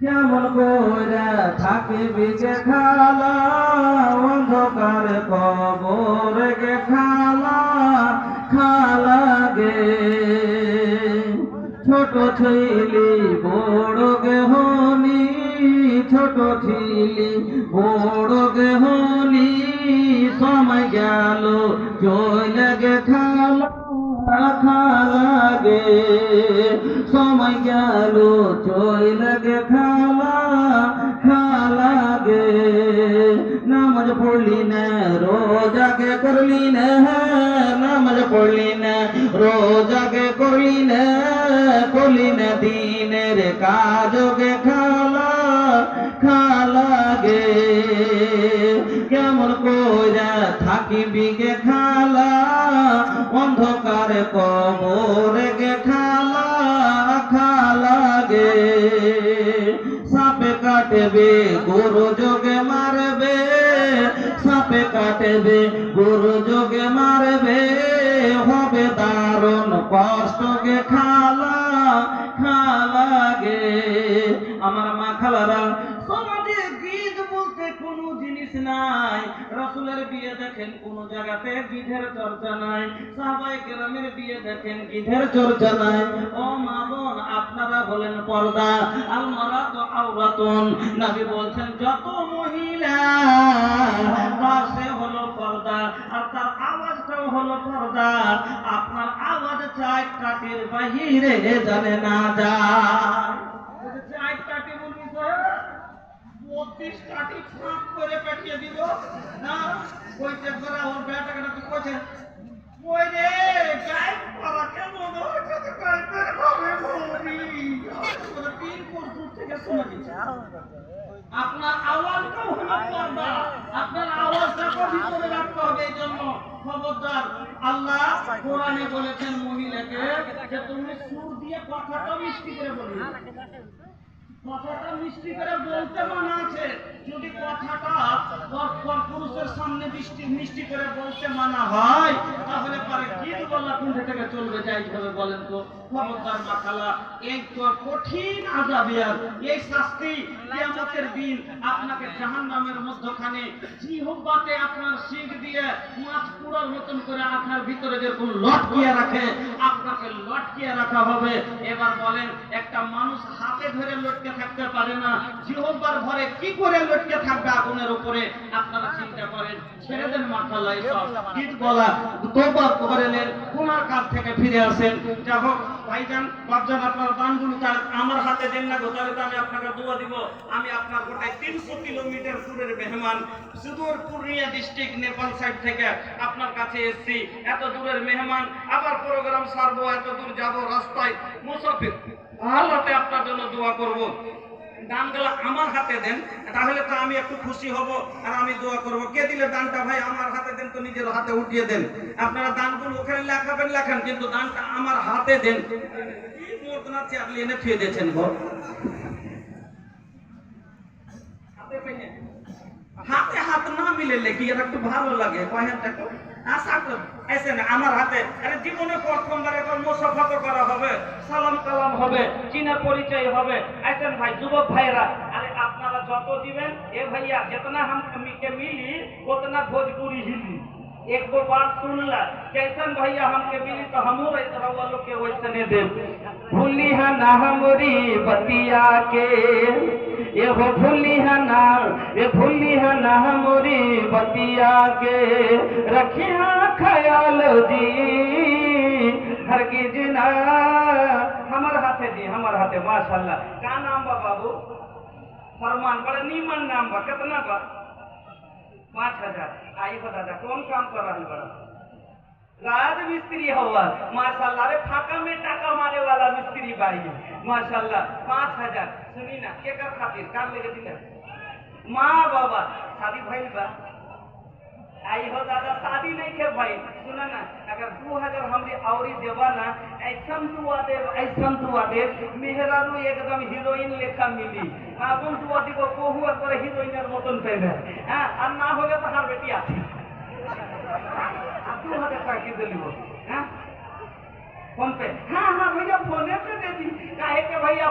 কেমন করে থাকিবি গে খালা অন্ধকার কবর গে খালা খালা গে ছোট ছিলি বড় গে হনি ছোট ছিলি বড় গে হনি সময় গেল চলে গে খালা খালা গে সময় গেল চলে গে খালা খালা গে নামাজ পড়লি না রোজাকে করলি না নামাজ পড়লি না রোজাকে করলি না দিনের কাজ গে খালা খালা গে কেমন কইরা থাকিবি গে খালা অন্ধকার কবর গে খালা খালা গে সাপে কাটবে গরু যোগে মারবে সাপে কাটবে গরু যোগে মারবে হবে দারুণ কষ্ট গে খালা খালা গে আমার মা খালারা সমাজে গীত বলতে কোনো জিনিস নাই রাসূলের বিয়ে দেখেন কোন জায়গাতে গীতের চর্চা নাই সাহাবায়ে কেরামের বিয়ে দেখেন গীতের চর্চা নাই ও মা বোন আপনারা বলেন পর্দা আল মারাতু আওরাতুন নবী বলছেন যত মহিলা তার সে হলো পর্দা আর তার আওয়াজটাও হলো পর্দা আপনার আওয়াজ চাই কাটির বাহিরে জানে না যায় চাই কাটি বলবি তো 32 কাটি ফাঁক করে পাঠিয়ে দিব না কইতে করা ওর বেটাকে তো কইছে ওই রে গায় পারা কেমন হচ্ছে তো গায় করে ভাবে মরি ওরা তিন কোর দূর থেকে শোনা দিচ্ছে আপনার আওয়াজটাও হলো পর্দা আপনার আওয়াজটাকে ভিতরে রাখতে হবে এই জন্য খবরদার আল্লাহ কোরআনে বলেছেন মহিলাকে যে তুমি সুর দিয়ে কথাটা মিষ্টি করে বলবে কথাটা মিষ্টি করে বলতে মানা আছে যদি কথাটা পুরুষের সামনে মিষ্টি করে বলতে মানা হয় তাহলে পরে গীত বলা কোন থেকে চলবে যাই হবে বলেন তো খবরদার মাখালা এই কঠিন আযাবিয়াত এই শাস্তি কিয়ামতের দিন আপনাকে জাহান্নামের মধ্যখানে জিহ্বাতে আপনার শিং দিয়ে মাছ পুরার মতন করে আপনার ভিতরে যেরকম লটকিয়ে রাখে আপনাকে লটকিয়ে রাখা হবে এবার বলেন একটা মানুষ হাতে ধরে লটকে থাকতে পারে না জিহ্বার ঘরে কি করে লটকে থাকবে আগুনের উপরে আপনারা চিন্তা করেন ছেড়ে দেন মাথালা এসব গীত বলা তওবা করে নেন গুনার কাজ থেকে ফিরে আসেন যা হোক ভাইজান বাপজান আপনার দানগুলো আমার হাতে দেন না গোতারে আমি আপনাকে দোয়া দিব আমি আপনার গোটায় 300 কিলোমিটার দূরের মেহমান সুদূর পূর্ণিয়া ডিস্ট্রিক্ট নেপাল সাইড থেকে আপনার কাছে এসেছি এত দূরের মেহমান আবার প্রোগ্রাম সারবো এত দূর যাব রাস্তায় মুসাফির হালাতে আপনার জন্য দোয়া করব দানগুলো আমার হাতে দেন তাহলে তো আমি একটু খুশি হব আর আমি দোয়া করব কে দিলে দানটা ভাই আমার হাতে দেন তো নিজের হাতে উঠিয়ে দেন আপনারা দানগুলো ওখানে লেখাবেন লেখান কিন্তু দানটা আমার হাতে দেন কি মোদনা চাকলি এনে থুয়ে দিয়েছেন গো হাতে হাত না মিলে কি এটা একটু ভালো লাগে কয়েকটা তো আশা কর এসে না আমার হাতে আরে জীবনে প্রথমবার একবার মুসাফা করা হবে সালাম কালাম হবে চিনা পরিচয় হবে আইসেন ভাই যুবক ভাইরা আরে আপনারা যত দিবেন এ ভাইয়া जितना हम के मिली उतना भोजपुरी हिली एक दो बार सुनला कैसन भैया हमके मिली तो हमहू इतना वालों के वैसने दे भूली है ना हमरी बतिया के ये हो भूली है ना हमरी बतिया के रखी है ख्याल जी हर की जिना हमार हाथे माशाल्लाह क्या नाम बा बाबू फरमान बड़ा नीमन नाम बा कितना बा 5000 आई हो दादा कौन काम कर रहा है बड़ा राज मिस्त्री हुआ माशाल्लाह रे फाका में टाका मारे वाला मिस्त्री भाई है माशाल्लाह 5000 सुनी ना के कर खातिर काम लेके दिला माँ बाबा शादी भइल बा आई हो दादा शादी नहीं के भाई सुना ना अगर 2000 हमरी औरी देवा ना ऐसन दुआ दे मेहरारू एकदम हीरोइन लेखा मिली आपन दुआ दिबो कोहु पर हीरोइनर मतन पेबे हां আর না হলে তো হার বেটি আছে 2000 টাকা কি দিলিও हां फोन पे हाँ हाँ भैया फोन पे दे दी काहे के भैया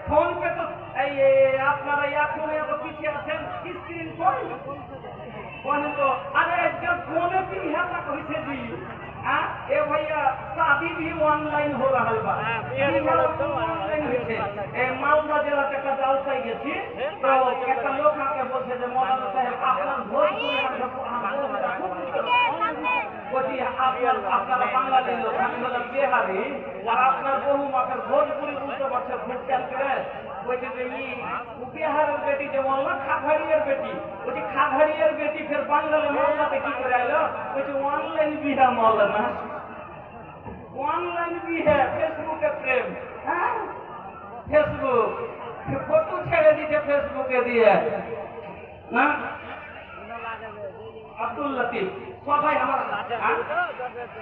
फोन पे तो ये আপনারা এখন এত পিছিয়ে আছেন স্ক্রিন কই কোন তো আরে जब फोन पे है तक होइसे जी हां ए भैया शादी भी ऑनलाइन हो रहल बा ऑनलाइन होइছে ए मालदा জেলা থেকে যাওতাই গেছি তো একটা লোক আমাকে বলছে যে মৌলানা সাহেব আপনার ভোজপুরি বলি আপনারা বাঙালি লোক আমি হলাম বিহারি আর আপনার বহু মাকে ভোজপুরি বুঝতে পারছে ভুল খেয়াল করে বলছে যে বিহারের বেটি যে মোল্লা খাঘড়িয়ার বেটি বলছে খাঘড়িয়ার বেটি ফের বাংলাতে মোল্লাতে কি করে আইলো বলছে অনলাइन বিহা মৌলানা অনলাइन বিহা ফেসবুকে প্রেম হ্যাঁ ফেসবুক ফটো ছেড়ে দিতে ফেসবুকে দিয়ে না আব্দুল লতিফ সবাই আমার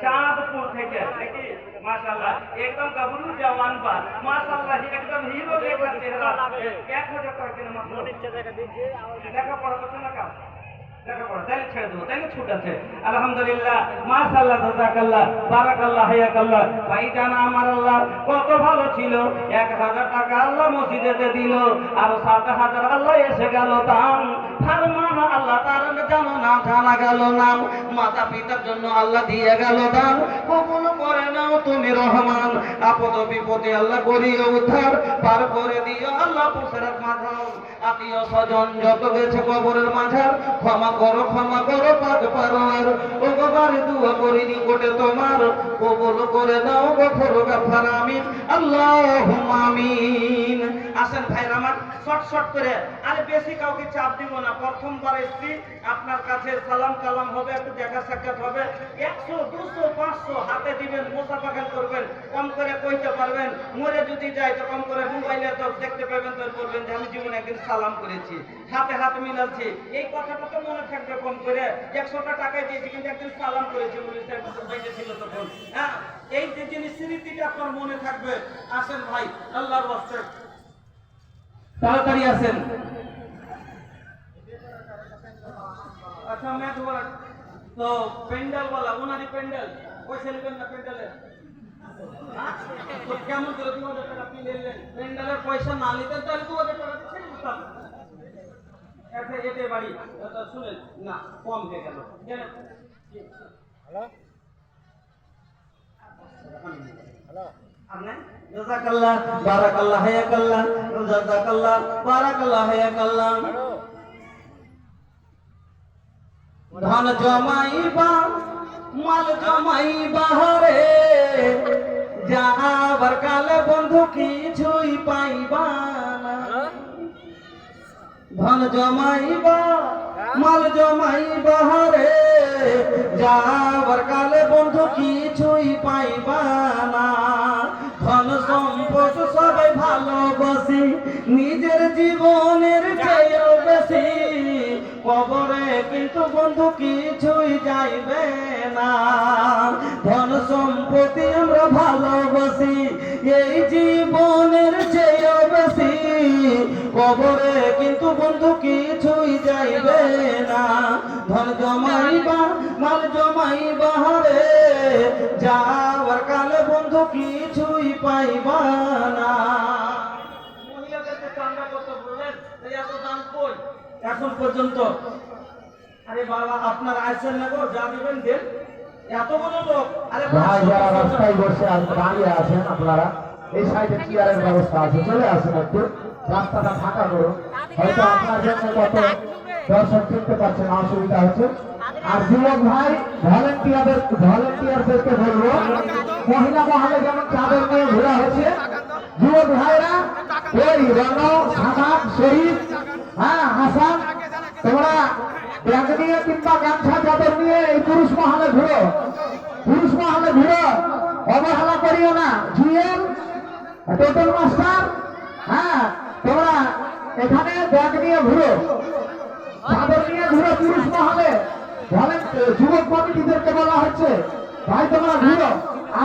চাঁদপুর থেকে দেখি মাশাআল্লাহ একদম গাবরু জওয়ান বা মাশাআল্লাহ একদম হিরো লেখা চেহারা 1000 টাকা কিনে মাত্র দেখা পড়া তো না কাম দেখা পড়া তাইলে ছেড়ে দেবো তাইলে ছুট আছে আলহামদুলিল্লাহ মাশাআল্লাহ জাযাকাল্লাহ বারাকাল্লাহ হায়াকাল্লাহ ভাইজান আমার আল্লাহ কত ভালো ছিল 1000 টাকা আল্লাহ মসজিদে দিল আর 7000 আল্লাহ এসে গেল দান ফরমান আল্লাহ তার জানো না জানা গেল নাম মাতা পিতার জন্য আল্লাহ দিয়ে গেল দান কবুল করে নাও তুমি রহমান আপদ বিপদে আল্লাহ করিও উদ্ধার পার করে দিও আল্লাহ পুসরাত মাঝাও আত্মীয় স্বজন যত গেছে কবরের মাঝার ক্ষমা করো পাক পারোয়ার ও গবারে দুয়া করি নিকটে তোমার কবুল করে নাও গফর গাফার আমিন আল্লাহুম্মা আমিন আসেন ভাইরা আমার শর্ট করে আরে বেশি কাউকে চাপ দিব না প্রথমবার এসেছি আপনার কাছে সালাম কালাম হবে একটু দেখা সাক্ষাৎ হবে 100 200 500 হাতে দিবেন মুসাফাখান করবেন কম করে কইতে পারবেন মরে যদি যায় তো কম করে মোবাইলে তো দেখতে পাবেন তো বলবেন যে আমি জীবনে একদিন সালাম করেছি হাতে হাত মিলাচ্ছি এই কথাটা তো মনে থাকবে কম করে 100 টাকা দিয়েছি কিন্তু একদিন সালাম করেছি মুলি সাহেব বেঁচে ছিল তখন হ্যাঁ এই যে জিনিস স্মৃতিটা আপনার মনে থাকবে আসেন ভাই আল্লাহর ওয়াস্তে তাড়াতাড়ি আসেন अच्छा मैं दोबारा तो पेंडल वाला उनारी पेंडल पैसे लेबेन ना पेंडले तो কেমন করে 2000 টাকা আপনি নিলেন পেন্ডেলের পয়সা না নিতেন তাহলে 2000 টাকা ছেড়ে দিতাম এটা এতে বাড়ি তো শুনেন না কম হয়ে গেল হ্যালো হ্যালো আপনি জাযাকাল্লাহ বারাকাল্লাহ হায়াকাল্লাহ জাযাকাল্লাহ বারাকাল্লাহ হায়াকাল্লাহ ধন জমাইবা মাল জমাইবা রে যাবার কালে বন্ধু কিছুই পাইবা না ধন জমাইবা মাল জমাইবা রে যাবার কালে বন্ধু কিছুই পাইবা না ধন সম্পদ সবাই ভালোবাসি নিজের জীবনের চেয়েও বেশি কবরে কিন্তু বন্ধু কিছুই যাইবে না ধন সম্পত্তি আমরা ভালোবাসি এই জীবনের চেয়েও বেশি কবরে কিন্তু বন্ধু কিছুই যাইবে না ধন জমাইবা মাল জমাইবা রে যাওয়ার কালে বন্ধু কিছুই পাইবা না মহিলাদেরকে চান্দা করতে বললেন এত দাম কই এখন পর্যন্ত আরে বাবা আপনার আইছেন না গো যা দিবেন দেন এতগুলো লোক আরে ভাই যারা রাস্তায় বসে দাঁড়িয়ে আছেন আপনারা এই সাইডে চেয়ারের ব্যবস্থা আছে চলে আসুন একটু রাস্তাটা ফাঁকা করুন হয়তো আপনার জন্য কত দর্শক চিনতে পারছেন অসুবিধা হচ্ছে আর যুবক ভাই ভলেন্টিয়ারদেরকে বলবো মহিলা মহলে যেমন চাদর নিয়ে ঘোরা হচ্ছে যুবক ভাইরা ওই রণ সামাদ শহীদ হ্যাঁ হাসান তোমরা ব্যাগ নিয়ে কিংবা গামছা চাদর নিয়ে এই পুরুষ মহলে ঘুরো অবহেলা করিও না জিএম টোটাল মাস্টার হ্যাঁ তোমরা এখানে ব্যাগ নিয়ে ঘুরো চাদর নিয়ে ঘুরো পুরুষ মহলে যুবক কমিটিদেরকে বলা হচ্ছে ভাই তোমরা ঘুরো